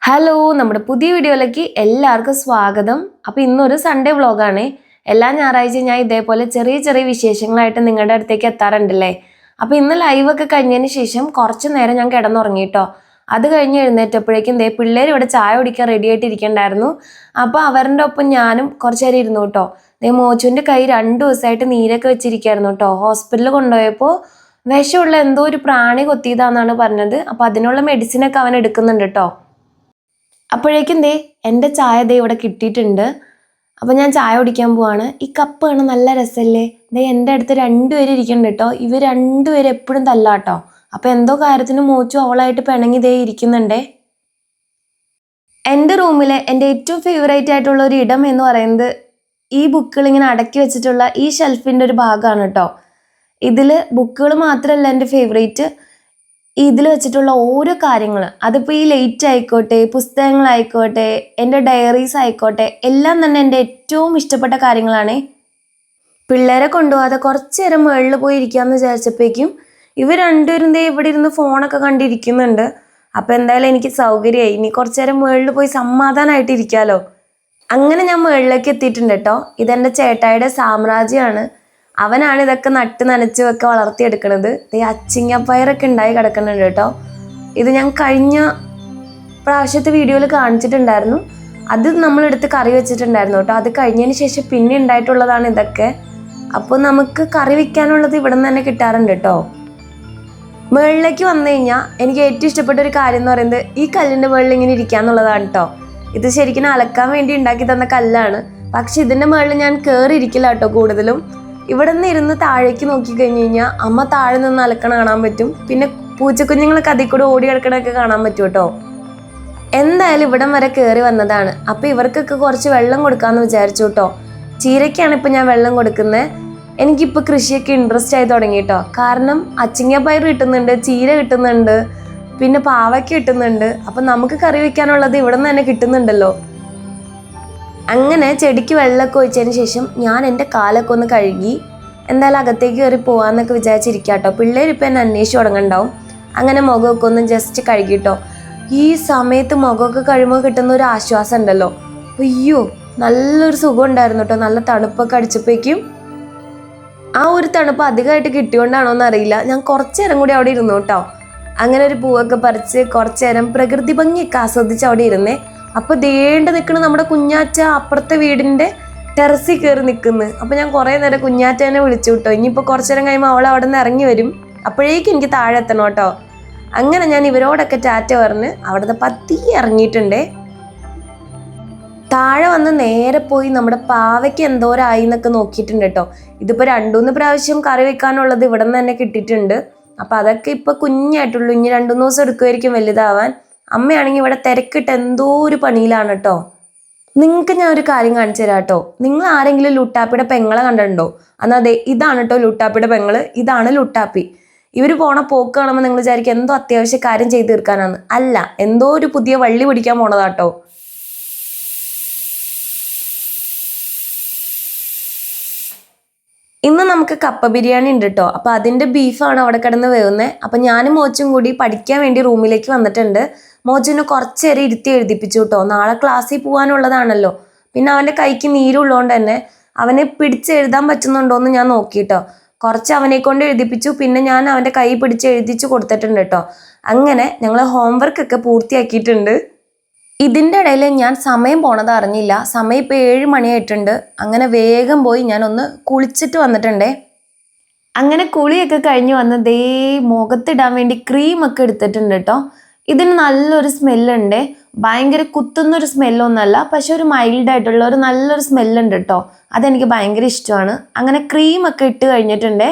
Hello, നമ്മുടെ പുതിയ വീഡിയോയിലേക്ക് എല്ലാവർക്കും സ്വാഗതം. അപ്പോൾ ഇന്നൊരു സൺഡേ വ്ളോഗാണ്. എല്ലാ ഞായറാഴ്ചയും ഞാൻ ഇതേപോലെ ചെറിയ ചെറിയ വിശേഷങ്ങളായിട്ട് നിങ്ങളുടെ അടുത്തേക്ക് എത്താറുണ്ടല്ലേ. അപ്പോൾ ഇന്ന് ലൈവൊക്കെ കഴിഞ്ഞതിന് ശേഷം കുറച്ച് നേരം ഞാൻ കിടന്നുറങ്ങിട്ടോ. അത് കഴിഞ്ഞ് എഴുന്നേറ്റപ്പോഴേക്കും പിള്ളേർ ഇവിടെ ചായ കുടിക്കാൻ റെഡി ആയിട്ടിരിക്കണ്ടായിരുന്നു. അപ്പോൾ അവരുടെ ഒപ്പം ഞാനും കുറച്ച് നേരം ഇരുന്നു കേട്ടോ. മോച്ചുവിൻ്റെ കൈ 2 ദിവസമായിട്ട് നീരൊക്കെ വെച്ചിരിക്കുകയായിരുന്നു കേട്ടോ. ഹോസ്പിറ്റലിൽ കൊണ്ടുപോയപ്പോൾ വിഷമുള്ള എന്തോ ഒരു പ്രാണി കൊത്തിയതാണെന്നാണ് പറഞ്ഞത്. അപ്പോൾ അതിനുള്ള മെഡിസിനൊക്കെ അവൻ എടുക്കുന്നുണ്ട് കേട്ടോ. അപ്പോഴേക്കും എൻ്റെ ചായ ഇവിടെ കിട്ടിയിട്ടുണ്ട്. അപ്പോൾ ഞാൻ ചായ കുടിക്കാൻ പോവാണ്. ഈ കപ്പ് കാണാൻ നല്ല രസമല്ലേ. എൻ്റെ അടുത്ത് 2 പേര് ഇരിക്കുന്നുണ്ട് കേട്ടോ. ഇവർ 2 പേര് എപ്പോഴും തല്ലാട്ടോ. അപ്പോൾ എന്തോ കാര്യത്തിന് മോച്ചു അവളായിട്ട് പിണങ്ങി ഇരിക്കുന്നുണ്ടേ. എൻ്റെ റൂമിലെ എൻ്റെ ഏറ്റവും ഫേവറേറ്റ് ആയിട്ടുള്ള ഒരു ഇടം എന്ന് പറയുന്നത് ഈ ബുക്കുകൾ ഇങ്ങനെ അടക്കി വെച്ചിട്ടുള്ള ഈ ഷെൽഫിൻ്റെ ഒരു ഭാഗമാണ് കേട്ടോ. ഇതിൽ ബുക്കുകൾ മാത്രമല്ല എൻ്റെ ഫേവറേറ്റ്, ഇതിൽ വെച്ചിട്ടുള്ള ഓരോ കാര്യങ്ങൾ, അതിപ്പോൾ ഈ ലൈറ്റ് ആയിക്കോട്ടെ, പുസ്തകങ്ങളായിക്കോട്ടെ, എൻ്റെ ഡയറീസ് ആയിക്കോട്ടെ, എല്ലാം തന്നെ എൻ്റെ ഏറ്റവും ഇഷ്ടപ്പെട്ട കാര്യങ്ങളാണ്. പിള്ളേരെ കൊണ്ടുപോകാതെ കുറച്ച് നേരം മുകളിൽ പോയി ഇരിക്കാമെന്ന് വിചാരിച്ചപ്പോഴേക്കും ഇവർ 2 പേരും ഇവിടെ ഇരുന്ന് ഫോണൊക്കെ കണ്ടിരിക്കുന്നുണ്ട്. അപ്പോൾ എന്തായാലും എനിക്ക് സൗകര്യമായി. ഇനി കുറച്ച് നേരം മുകളിൽ പോയി സമാധാനമായിട്ട് ഇരിക്കാമല്ലോ. അങ്ങനെ ഞാൻ മുകളിലേക്ക് എത്തിയിട്ടുണ്ട് കേട്ടോ. ഇതെൻ്റെ ചേട്ടായിയുടെ സാമ്രാജ്യമാണ്. അവനാണ് ഇതൊക്കെ നട്ട് നനച്ചുമൊക്കെ വളർത്തിയെടുക്കണത്. അച്ചിങ്ങപ്പയറൊക്കെ ഉണ്ടായി കിടക്കുന്നുണ്ട് കേട്ടോ. ഇത് ഞാൻ കഴിഞ്ഞ പ്രാവശ്യത്തെ വീഡിയോയിൽ കാണിച്ചിട്ടുണ്ടായിരുന്നു. അത് നമ്മളെടുത്ത് കറി വെച്ചിട്ടുണ്ടായിരുന്നു കേട്ടോ. അത് കഴിഞ്ഞതിന് ശേഷം പിന്നെ ഉണ്ടായിട്ടുള്ളതാണ് ഇതൊക്കെ. അപ്പോൾ നമുക്ക് കറി വെക്കാനുള്ളത് ഇവിടെ നിന്ന് തന്നെ കിട്ടാറുണ്ട് കേട്ടോ. മുകളിലേക്ക് വന്നു കഴിഞ്ഞാൽ എനിക്ക് ഏറ്റവും ഇഷ്ടപ്പെട്ട ഒരു കാര്യം എന്ന് പറയുന്നത് ഈ കല്ലിൻ്റെ മുകളിൽ ഇങ്ങനെ ഇരിക്കാന്നുള്ളതാണ് കേട്ടോ. ഇത് ശരിക്കും അലക്കാൻ വേണ്ടി ഉണ്ടാക്കി തന്ന കല്ലാണ്. പക്ഷെ ഇതിൻ്റെ മുകളിൽ ഞാൻ കയറി ഇരിക്കില്ല കേട്ടോ. കൂടുതലും ഇവിടെ നിന്ന് ഇരുന്ന് താഴേക്ക് നോക്കി കഴിഞ്ഞ് കഴിഞ്ഞാൽ അമ്മ താഴെ നിന്ന് അലക്കണ കാണാൻ പറ്റും. പിന്നെ പൂച്ചക്കുഞ്ഞുങ്ങളൊക്കെ അതിൽ കൂടെ ഓടി കിടക്കണൊക്കെ കാണാൻ പറ്റും കേട്ടോ. എന്തായാലും ഇവിടം വരെ കയറി വന്നതാണ്. അപ്പോൾ ഇവർക്കൊക്കെ കുറച്ച് വെള്ളം കൊടുക്കാമെന്ന് വിചാരിച്ചു കേട്ടോ. ചീരയ്ക്കാണ് ഇപ്പം ഞാൻ വെള്ളം കൊടുക്കുന്നത്. എനിക്കിപ്പോൾ കൃഷിയൊക്കെ ഇൻട്രസ്റ്റ് ആയി തുടങ്ങി കേട്ടോ. കാരണം അച്ചിങ്ങപ്പയർ കിട്ടുന്നുണ്ട്, ചീര കിട്ടുന്നുണ്ട്, പിന്നെ പാവയ്ക്ക കിട്ടുന്നുണ്ട്. അപ്പം നമുക്ക് കറി വയ്ക്കാനുള്ളത് ഇവിടെ നിന്ന് തന്നെ കിട്ടുന്നുണ്ടല്ലോ. അങ്ങനെ ചെടിക്ക് വെള്ളമൊക്കെ ഒഴിച്ചതിന് ശേഷം ഞാൻ എൻ്റെ കാലൊക്കെ ഒന്ന് കഴുകി എന്തായാലും അകത്തേക്ക് കയറി പോകാമെന്നൊക്കെ വിചാരിച്ചിരിക്കാം കേട്ടോ. പിള്ളേരിപ്പോൾ എന്നെ അന്വേഷിച്ച് തുടങ്ങണ്ടാവും. അങ്ങനെ മുഖമൊക്കെ ഒന്ന് ജസ്റ്റ് കഴുകിട്ടോ. ഈ സമയത്ത് മുഖമൊക്കെ കഴിയുമ്പോൾ കിട്ടുന്ന ഒരു ആശ്വാസം ഉണ്ടല്ലോ. അയ്യോ, നല്ലൊരു സുഖം ഉണ്ടായിരുന്നു കേട്ടോ. നല്ല തണുപ്പൊക്കെ അടിച്ചപ്പോഴേക്കും ആ ഒരു തണുപ്പ് അധികമായിട്ട് കിട്ടിയോണ്ടാണോ എന്നറിയില്ല, ഞാൻ കുറച്ച് നേരം കൂടി അവിടെ ഇരുന്നു കേട്ടോ. അങ്ങനെ ഒരു പൂവൊക്കെ പറിച്ച് കുറച്ച് നേരം പ്രകൃതി ഭംഗിയൊക്കെ ആസ്വദിച്ച് അവിടെ ഇരുന്നേ. അപ്പോൾ നിൽക്കണ നമ്മുടെ കുഞ്ഞാറ്റ അപ്പുറത്തെ വീടിൻ്റെ ടെറസിൽ കയറി നിൽക്കുന്നു. അപ്പോൾ ഞാൻ കുറേ നേരം കുഞ്ഞാറ്റേനെ വിളിച്ചു കേട്ടോ. ഇനിയിപ്പോൾ കുറച്ച് നേരം കഴിയുമ്പോൾ അവൾ അവിടെ നിന്ന് ഇറങ്ങി വരും. അപ്പോഴേക്കും എനിക്ക് താഴെ എത്തണം കേട്ടോ. അങ്ങനെ ഞാൻ ഇവരോടൊക്കെ ടാറ്റ പറഞ്ഞ് അവിടുത്തെ പതിയെ ഇറങ്ങിയിട്ടുണ്ടേ. താഴെ വന്ന് നേരെ പോയി നമ്മുടെ പാവയ്ക്ക് എന്തോരായി എന്നൊക്കെ നോക്കിയിട്ടുണ്ട് കേട്ടോ. ഇതിപ്പോൾ 2-3 പ്രാവശ്യം കറി വെക്കാനുള്ളത് ഇവിടെ നിന്ന് തന്നെ കിട്ടിയിട്ടുണ്ട്. അപ്പോൾ അതൊക്കെ ഇപ്പോൾ കുഞ്ഞായിട്ടുള്ളൂ. ഇനി 2-3 ദിവസം എടുക്കുമായിരിക്കും വലുതാവാൻ. അമ്മയാണെങ്കിൽ ഇവിടെ തിരക്കിട്ട് എന്തോ ഒരു പണിയിലാണ് കേട്ടോ. നിങ്ങൾക്ക് ഞാൻ ഒരു കാര്യം കാണിച്ചു തരാം കേട്ടോ. നിങ്ങൾ ആരെങ്കിലും ലുട്ടാപ്പിയുടെ പെങ്ങളെ കണ്ടിട്ടുണ്ടോ? എന്നാൽ അതെ, ഇതാണ് കേട്ടോ ലുട്ടാപ്പിയുടെ പെങ്ങള്. ഇതാണ് ലുട്ടാപ്പി. ഇവർ പോണ പോക്ക് കാണുമ്പോൾ നിങ്ങൾ വിചാരിക്കും എന്തോ അത്യാവശ്യ കാര്യം ചെയ്ത് തീർക്കാനാണ്. അല്ല, എന്തോ ഒരു പുതിയ വള്ളി പിടിക്കാൻ പോണതാട്ടോ. ഇന്ന് നമുക്ക് കപ്പ ബിരിയാണി ഉണ്ട് കേട്ടോ. അപ്പോൾ അതിൻ്റെ ബീഫാണ് അവിടെ കിടന്ന് വേവുന്നത്. അപ്പം ഞാനും മോച്ചും കൂടി പഠിക്കാൻ വേണ്ടി റൂമിലേക്ക് വന്നിട്ടുണ്ട്. മോച്ചുവിനെ കുറച്ച് നേരം ഇരുത്തി എഴുതിപ്പിച്ചു കേട്ടോ. നാളെ ക്ലാസ്സിൽ പോകാനുള്ളതാണല്ലോ. പിന്നെ അവൻ്റെ കൈക്ക് നീരുള്ളതുകൊണ്ട് തന്നെ അവനെ പിടിച്ചെഴുതാൻ പറ്റുന്നുണ്ടോ എന്ന് ഞാൻ നോക്കിയിട്ടോ. കുറച്ച് അവനെ കൊണ്ട് എഴുതിപ്പിച്ചു. പിന്നെ ഞാൻ അവൻ്റെ കൈ പിടിച്ച് എഴുതിച്ച് കൊടുത്തിട്ടുണ്ട് കേട്ടോ. അങ്ങനെ ഞങ്ങൾ ഹോംവർക്കൊക്കെ പൂർത്തിയാക്കിയിട്ടുണ്ട്. ഇതിൻ്റെ ഇടയിൽ ഞാൻ സമയം പോണത് അറിഞ്ഞില്ല. സമയം ഇപ്പോൾ 7 മണിയായിട്ടുണ്ട്. അങ്ങനെ വേഗം പോയി ഞാനൊന്ന് കുളിച്ചിട്ട് വന്നിട്ടുണ്ടേ. അങ്ങനെ കുളിയൊക്കെ കഴിഞ്ഞ് വന്ന് മുഖത്തിടാൻ വേണ്ടി ക്രീമൊക്കെ എടുത്തിട്ടുണ്ട് കേട്ടോ. ഇതിന് നല്ലൊരു സ്മെല്ലുണ്ട്. ഭയങ്കര കുത്തുന്നൊരു സ്മെല്ലൊന്നുമല്ല, പക്ഷെ ഒരു മൈൽഡായിട്ടുള്ള ഒരു നല്ലൊരു സ്മെല്ലുണ്ട് കേട്ടോ. അതെനിക്ക് ഭയങ്കര ഇഷ്ടമാണ്. അങ്ങനെ ക്രീമൊക്കെ ഇട്ട് കഴിഞ്ഞിട്ടുണ്ടേ.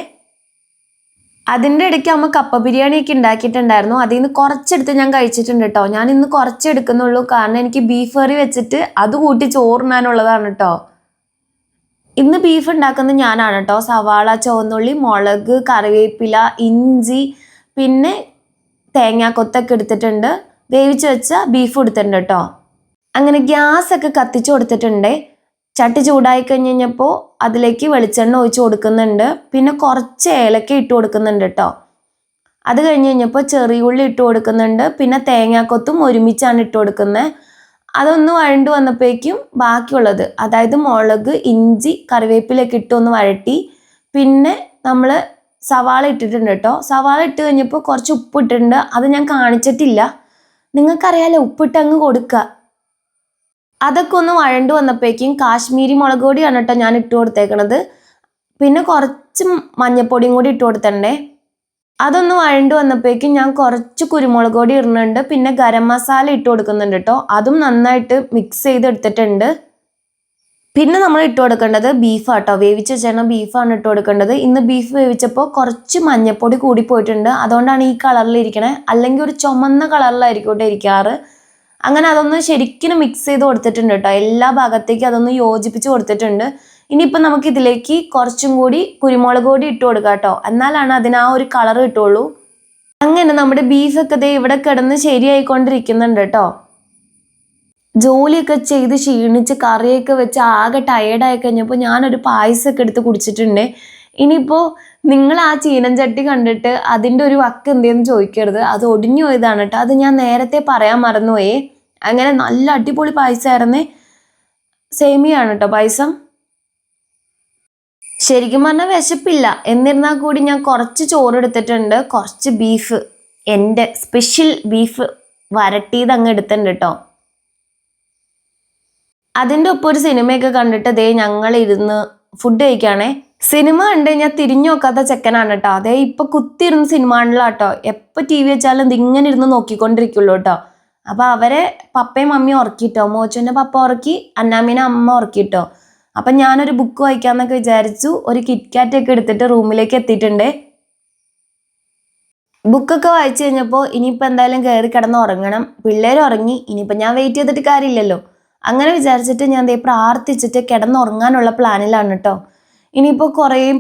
അതിൻ്റെ ഇടയ്ക്ക് അമ്മ കപ്പ ബിരിയാണിയൊക്കെ ഉണ്ടാക്കിയിട്ടുണ്ടായിരുന്നു. അതിൽ നിന്ന് കുറച്ചെടുത്ത് ഞാൻ കഴിച്ചിട്ടുണ്ട് കേട്ടോ. ഞാൻ ഇന്ന് കുറച്ചെടുക്കുന്നുള്ളൂ, കാരണം എനിക്ക് ബീഫ് കറി വെച്ചിട്ട് അത് കൂട്ടി ചോറിനാനുള്ളതാണ് കേട്ടോ. ഇന്ന് ബീഫ് ഉണ്ടാക്കുന്നത് ഞാനാണ് കേട്ടോ. സവാള, ചുവന്നുള്ളി, മുളക്, കറിവേപ്പില, ഇഞ്ചി, പിന്നെ തേങ്ങാക്കൊത്തൊക്കെ എടുത്തിട്ടുണ്ട്. വേവിച്ച് വെച്ച ബീഫ് എടുത്തിട്ടുണ്ട് കേട്ടോ. അങ്ങനെ ഗ്യാസൊക്കെ കത്തിച്ച് കൊടുത്തിട്ടുണ്ട്. ചട്ടി ചൂടായി കഴിഞ്ഞപ്പോൾ അതിലേക്ക് വെളിച്ചെണ്ണ ഒഴിച്ച് കൊടുക്കുന്നുണ്ട്. പിന്നെ കുറച്ച് ഏലക്ക ഇട്ട് കൊടുക്കുന്നുണ്ട് കേട്ടോ. അത് കഴിഞ്ഞ് കഴിഞ്ഞപ്പോൾ ചെറിയ ഉള്ളി ഇട്ട് കൊടുക്കുന്നുണ്ട്. പിന്നെ തേങ്ങാക്കൊത്തും ഒരുമിച്ചാണ് ഇട്ട് കൊടുക്കുന്നത്. അതൊന്ന് വഴണ്ട് വന്നപ്പോഴേക്കും ബാക്കിയുള്ളത്, അതായത് മുളക്, ഇഞ്ചി, കറിവേപ്പിലൊക്കെ ഇട്ട് ഒന്ന് വഴറ്റി. പിന്നെ നമ്മൾ സവാള ഇട്ടിട്ടുണ്ട് കേട്ടോ. സവാള ഇട്ട് കഴിഞ്ഞപ്പോൾ കുറച്ച് ഉപ്പ് ഇട്ടിട്ടുണ്ട്. അത് ഞാൻ കാണിച്ചിട്ടില്ല. നിങ്ങൾക്കറിയാലോ, ഉപ്പിട്ട് അങ്ങ് കൊടുക്കുക. അതൊക്കെ ഒന്ന് വഴണ്ട് വന്നപ്പോഴേക്കും കാശ്മീരി മുളക് പൊടിയാണ് കേട്ടോ ഞാൻ ഇട്ട് കൊടുത്തേക്കണത്. പിന്നെ കുറച്ച് മഞ്ഞൾപ്പൊടിയും കൂടി ഇട്ട് കൊടുത്തിട്ടുണ്ടേ. അതൊന്ന് വഴണ്ട് വന്നപ്പോഴേക്കും ഞാൻ കുറച്ച് കുരുമുളക് പൊടി ഇടുന്നുണ്ട്. പിന്നെ ഗരം മസാല ഇട്ട് കൊടുക്കുന്നുണ്ട് കേട്ടോ. അതും നന്നായിട്ട് മിക്സ് ചെയ്തെടുത്തിട്ടുണ്ട്. പിന്നെ നമ്മൾ ഇട്ട് കൊടുക്കേണ്ടത് ബീഫാട്ടോ. വേവിച്ച് വെച്ച ബീഫാണ് ഇട്ട് കൊടുക്കേണ്ടത്. ഇന്ന് ബീഫ് വേവിച്ചപ്പോൾ കുറച്ച് മഞ്ഞൾപ്പൊടി കൂടി പോയിട്ടുണ്ട്. അതുകൊണ്ടാണ് ഈ കളറിൽ ഇരിക്കണേ. അല്ലെങ്കിൽ ഒരു ചുമന്ന കളറിലായിരിക്കട്ടെ ഇരിക്കാറ്. അങ്ങനെ അതൊന്ന് ശരിക്കും മിക്സ് ചെയ്ത് കൊടുത്തിട്ടുണ്ട് കേട്ടോ. എല്ലാ ഭാഗത്തേക്കും അതൊന്ന് യോജിപ്പിച്ച് കൊടുത്തിട്ടുണ്ട്. ഇനിയിപ്പോൾ നമുക്ക് ഇതിലേക്ക് കുറച്ചും കൂടി കുരുമുളക് പൊടി ഇട്ട് കൊടുക്കാം കേട്ടോ. എന്നാലാണ് അതിന് ആ ഒരു കളർ കിട്ടുള്ളൂ. അങ്ങനെ നമ്മുടെ ബീഫൊക്കെ ദേ ഇവിടെ കിടന്ന് ശരിയായിക്കൊണ്ടിരിക്കുന്നുണ്ട് കേട്ടോ. ജോലിയൊക്കെ ചെയ്ത് ക്ഷീണിച്ച് കറിയൊക്കെ വെച്ച് ആകെ ടയേർഡായി കഴിഞ്ഞപ്പോൾ ഞാനൊരു പായസമൊക്കെ എടുത്ത് കുടിച്ചിട്ടുണ്ട്. ഇനിയിപ്പോൾ നിങ്ങൾ ആ ചീനച്ചട്ടി കണ്ടിട്ട് അതിൻ്റെ ഒരു വക്ക് എന്തെന്ന് ചോദിക്കരുത്. അത് ഒടിഞ്ഞു പോയതാണ് കേട്ടോ. അത് ഞാൻ നേരത്തെ പറയാൻ മറന്നുപോയേ. അങ്ങനെ നല്ല അടിപൊളി പായസമായിരുന്നേ. സേമിയാണ് കേട്ടോ പായസം. ശരിക്കും പറഞ്ഞാൽ വിശപ്പില്ല. എന്നിരുന്നാൽ കൂടി ഞാൻ കുറച്ച് ചോറ് എടുത്തിട്ടുണ്ട്. കുറച്ച് ബീഫ്, എൻ്റെ സ്പെഷ്യൽ ബീഫ് വരട്ടിയത് അങ്ങ് എടുത്തിട്ടുണ്ട് കേട്ടോ. അതിൻ്റെ ഒപ്പം ഒരു സിനിമയൊക്കെ കണ്ടിട്ട് ദേ ഞങ്ങൾ ഇരുന്ന് ഫുഡ് കഴിക്കുകയാണേ. സിനിമ കണ്ട് കഴിഞ്ഞാൽ തിരിഞ്ഞു നോക്കാത്ത ചെക്കനാണ് കേട്ടോ. അതേ ഇപ്പം കുത്തിയിരുന്ന് സിനിമ കാണില്ല കേട്ടോ. എപ്പോൾ TV വെച്ചാലും ഇതിങ്ങനെ ഇരുന്ന് നോക്കിക്കൊണ്ടിരിക്കുള്ളൂ കേട്ടോ. അപ്പോൾ അവരെ പപ്പയും മമ്മിയും ഉറക്കിട്ടോ. മോച്ചുവിൻ്റെ പപ്പ ഉറക്കി, അന്നാമീനെ അമ്മ ഉറക്കിട്ടോ. അപ്പം ഞാനൊരു ബുക്ക് വായിക്കാമെന്നൊക്കെ വിചാരിച്ചു. ഒരു കിറ്റ്കാറ്റൊക്കെ എടുത്തിട്ട് റൂമിലേക്ക് എത്തിയിട്ടുണ്ട്. ബുക്കൊക്കെ വായിച്ചു കഴിഞ്ഞപ്പോൾ ഇനിയിപ്പോൾ എന്തായാലും കയറി കിടന്ന് ഉറങ്ങണം. പിള്ളേർ ഉറങ്ങി. ഇനിയിപ്പോൾ ഞാൻ വെയിറ്റ് ചെയ്തിട്ട് കാര്യമില്ലല്ലോ. അങ്ങനെ വിചാരിച്ചിട്ട് ഞാൻ ദേ പ്രാർത്ഥിച്ചിട്ട് കിടന്നുറങ്ങാനുള്ള പ്ലാനിലാണ് കേട്ടോ. ഇനിയിപ്പോൾ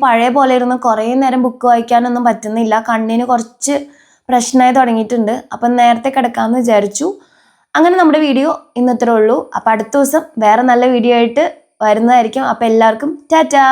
പഴയ പോലെ ഇരുന്ന് കുറേ നേരം ബുക്ക് വായിക്കാനൊന്നും പറ്റുന്നില്ല. കണ്ണിന് കുറച്ച് പ്രശ്നമായി തുടങ്ങിയിട്ടുണ്ട്. അപ്പം നേരത്തെ കിടക്കാമെന്ന് വിചാരിച്ചു. അങ്ങനെ നമ്മുടെ വീഡിയോ ഇന്നത്രേ ഉള്ളൂ. അപ്പം അടുത്ത ദിവസം വേറെ നല്ല വീഡിയോ ആയിട്ട് വരുന്നതായിരിക്കും. അപ്പം എല്ലാവർക്കും ടാറ്റാ.